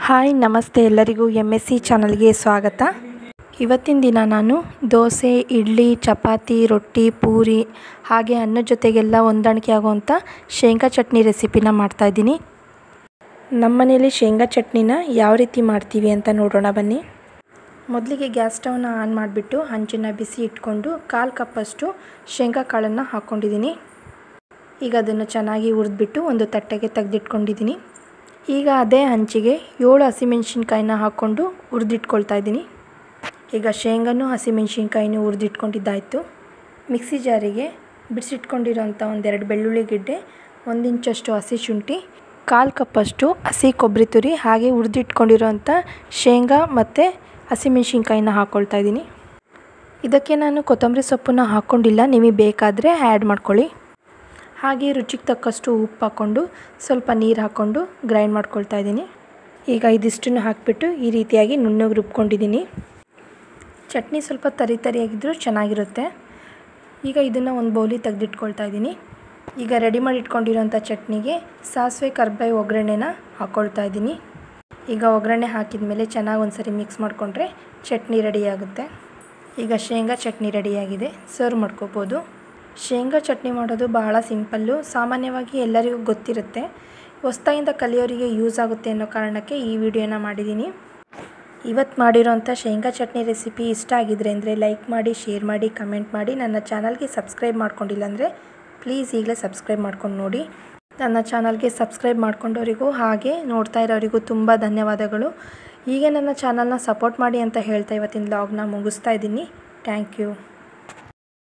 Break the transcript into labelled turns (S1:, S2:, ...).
S1: Hi ನಮಸ್ತೆ ಎಲ್ಲರಿಗೂ MSc ಚಾನಲ್ಗೆ ಸ್ವಾಗತ. ಇವತ್ತಿನ ದಿನ ನಾನು ದೋಸೆ, ಇಡ್ಲಿ, ಚಪಾತಿ, ರೊಟ್ಟಿ, ಪೂರಿ ಹಾಗೆ ಅನ್ನದ ಜೊತೆಗೆಲ್ಲ ಹೊಂದಾಣಿಕೆ ಆಗುವಂಥ ಶೇಂಗಾ ಚಟ್ನಿ ರೆಸಿಪಿನ ಮಾಡ್ತಾಯಿದ್ದೀನಿ. ನಮ್ಮ ಮನೇಲಿ ಶೇಂಗಾ ಚಟ್ನಿನ ಯಾವ ರೀತಿ ಮಾಡ್ತೀವಿ ಅಂತ ನೋಡೋಣ ಬನ್ನಿ. ಮೊದಲಿಗೆ ಗ್ಯಾಸ್ ಸ್ಟವ್ನ ಆನ್ ಮಾಡಿಬಿಟ್ಟು ಹಂಚನ್ನು ಬಿಸಿ ಇಟ್ಕೊಂಡು 1/4 ಕಪ್ಪಷ್ಟು ಶೇಂಗಾ ಕಾಳನ್ನು ಹಾಕ್ಕೊಂಡಿದ್ದೀನಿ. ಈಗ ಅದನ್ನು ಚೆನ್ನಾಗಿ ಹುರಿದ್ಬಿಟ್ಟು ಒಂದು ತಟ್ಟೆಗೆ ತೆಗೆದಿಟ್ಕೊಂಡಿದ್ದೀನಿ. ಈಗ ಅದೇ ಹಂಚಿಗೆ 7 ಹಸಿಮೆಣ್ಸಿನ್ಕಾಯಿನ ಹಾಕ್ಕೊಂಡು ಹುರಿದಿಟ್ಕೊಳ್ತಾ ಇದ್ದೀನಿ. ಈಗ ಶೇಂಗಾನು ಹಸಿಮೆಣ್ಸಿನ್ಕಾಯಿನೂ ಹುರಿದಿಟ್ಕೊಂಡಿದ್ದಾಯಿತು. ಮಿಕ್ಸಿ ಜಾರಿಗೆ ಬಿಡಿಸಿಟ್ಕೊಂಡಿರೋಂಥ 2 ಬೆಳ್ಳುಳ್ಳಿ ಗೆಡ್ಡೆ, 1 ಇಂಚಷ್ಟು ಹಸಿ ಶುಂಠಿ, 1/4 ಕಪ್ಪಷ್ಟು ಹಸಿ ಕೊಬ್ಬರಿ ತುರಿ ಹಾಗೆ ಹುರಿದಿಟ್ಕೊಂಡಿರೋಂಥ ಶೇಂಗಾ ಮತ್ತು ಹಸಿಮೆಣ್ಸಿನ್ಕಾಯಿನ ಹಾಕ್ಕೊಳ್ತಾ ಇದ್ದೀನಿ. ಇದಕ್ಕೆ ನಾನು ಕೊತ್ತಂಬರಿ ಸೊಪ್ಪನ್ನು ಹಾಕ್ಕೊಂಡಿಲ್ಲ, ನಿಮಗೆ ಬೇಕಾದರೆ ಆ್ಯಡ್ ಮಾಡ್ಕೊಳ್ಳಿ. ಹಾಗೆ ರುಚಿಗೆ ತಕ್ಕಷ್ಟು ಉಪ್ಪು ಹಾಕ್ಕೊಂಡು ಸ್ವಲ್ಪ ನೀರು ಹಾಕ್ಕೊಂಡು ಗ್ರೈಂಡ್ ಮಾಡ್ಕೊಳ್ತಾ ಇದ್ದೀನಿ. ಈಗ ಇದಿಷ್ಟನ್ನು ಹಾಕಿಬಿಟ್ಟು ಈ ರೀತಿಯಾಗಿ ನುಣ್ಣಗೆ ರುಬ್ಕೊಂಡಿದ್ದೀನಿ. ಚಟ್ನಿ ಸ್ವಲ್ಪ ತರಿಯಾಗಿದ್ದರೂ ಚೆನ್ನಾಗಿರುತ್ತೆ. ಈಗ ಇದನ್ನು ಒಂದು ಬೌಲಿಗೆ ತೆಗೆದಿಟ್ಕೊಳ್ತಾ ಇದ್ದೀನಿ. ಈಗ ರೆಡಿ ಮಾಡಿ ಇಟ್ಕೊಂಡಿರೋಂಥ ಚಟ್ನಿಗೆ ಸಾಸಿವೆ ಕರಿಬೇವು ಒಗ್ಗರಣೆನ ಹಾಕ್ಕೊಳ್ತಾ ಇದ್ದೀನಿ. ಈಗ ಒಗ್ಗರಣೆ ಹಾಕಿದ ಮೇಲೆ ಚೆನ್ನಾಗಿ ಒಂದ್ಸರಿ ಮಿಕ್ಸ್ ಮಾಡಿಕೊಂಡ್ರೆ ಚಟ್ನಿ ರೆಡಿಯಾಗುತ್ತೆ. ಈಗ ಶೇಂಗಾ ಚಟ್ನಿ ರೆಡಿಯಾಗಿದೆ, ಸರ್ವ್ ಮಾಡ್ಕೋಬೋದು. ಶೇಂಗಾ ಚಟ್ನಿ ಮಾಡೋದು ಬಹಳ ಸಿಂಪಲ್ಲು, ಸಾಮಾನ್ಯವಾಗಿ ಎಲ್ಲರಿಗೂ ಗೊತ್ತಿರುತ್ತೆ. ಹೊಸದಾಗಿಂದ ಕಲಿಯೋರಿಗೆ ಯೂಸ್ ಆಗುತ್ತೆ ಅನ್ನೋ ಕಾರಣಕ್ಕೆ ಈ ವಿಡಿಯೋನ ಮಾಡಿದ್ದೀನಿ. ಇವತ್ತು ಮಾಡಿರೋಂಥ ಶೇಂಗಾ ಚಟ್ನಿ ರೆಸಿಪಿ ಇಷ್ಟ ಆಗಿದ್ರೆ ಅಂದರೆ ಲೈಕ್ ಮಾಡಿ, ಶೇರ್ ಮಾಡಿ, ಕಮೆಂಟ್ ಮಾಡಿ. ನನ್ನ ಚಾನಲ್ಗೆ ಸಬ್ಸ್ಕ್ರೈಬ್ ಮಾಡ್ಕೊಂಡಿಲ್ಲ ಅಂದರೆ ಪ್ಲೀಸ್ ಈಗಲೇ ಸಬ್ಸ್ಕ್ರೈಬ್ ಮಾಡ್ಕೊಂಡು ನೋಡಿ. ನನ್ನ ಚಾನಲ್ಗೆ ಸಬ್ಸ್ಕ್ರೈಬ್ ಮಾಡ್ಕೊಂಡವರಿಗೂ ಹಾಗೆ ನೋಡ್ತಾ ಇರೋರಿಗೂ ತುಂಬ ಧನ್ಯವಾದಗಳು. ಹೀಗೆ ನನ್ನ ಚಾನಲ್ನ ಸಪೋರ್ಟ್ ಮಾಡಿ ಅಂತ ಹೇಳ್ತಾ ಇವತ್ತಿನ ವ್ಲಾಗ್ನ ಮುಗಿಸ್ತಾ ಇದ್ದೀನಿ. Thank you.